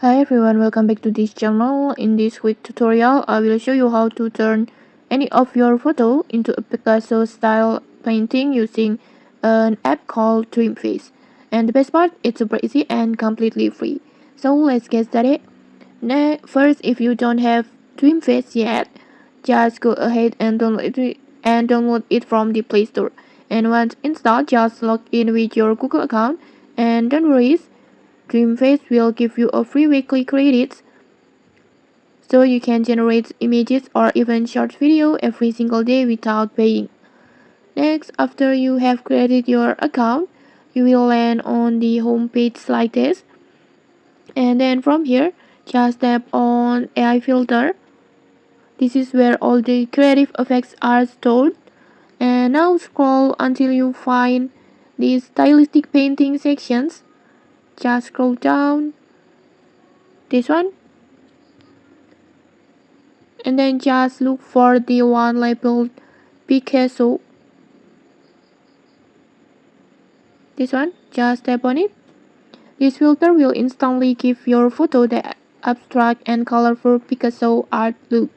Hi everyone, welcome back to this channel. In this quick tutorial, I will show you how to turn any of your photo into a Picasso style painting using an app called Dreamface. And the best part, it's super easy and completely free. So let's get started. First, if you don't have Dreamface yet, just go ahead and download it from the Play Store. And once installed, just log in with your Google account and don't worry, Dreamface will give you a free weekly credits so you can generate images or even short video every single day without paying. Next, after you have created your account, you will land on the home page like this. And then from here, just tap on AI filter. This is where all the creative effects are stored. And now scroll until you find the stylistic painting sections. Just scroll down this one and then just look for the one labeled Picasso. This one, just tap on it. This filter will instantly give your photo the abstract and colorful Picasso art look.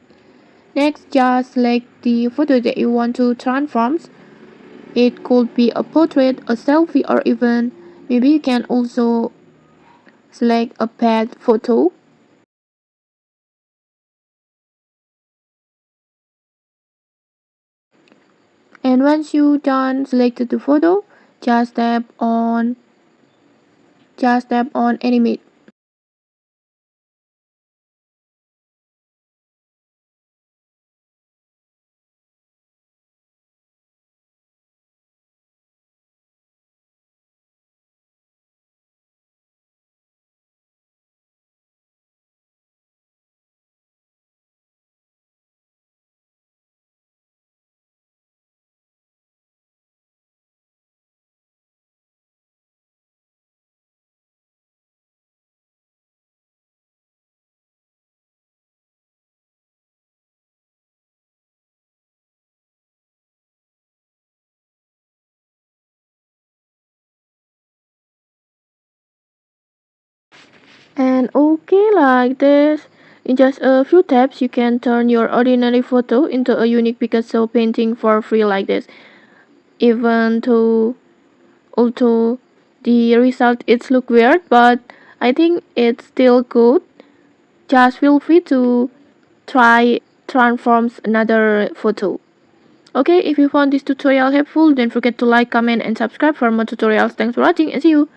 Next, just select the photo that you want to transform. It could be a portrait, a selfie, or even maybe you can also select a pet photo. And once you done selected the photo, just tap on animate. And okay, like this, in just a few taps, you can turn your ordinary photo into a unique Picasso painting for free like this. Even though, although the result it's look weird, but I think it's still good. Just feel free to try transforms another photo. Okay, if you found this tutorial helpful, don't forget to like, comment, and subscribe for more tutorials. Thanks for watching and see you.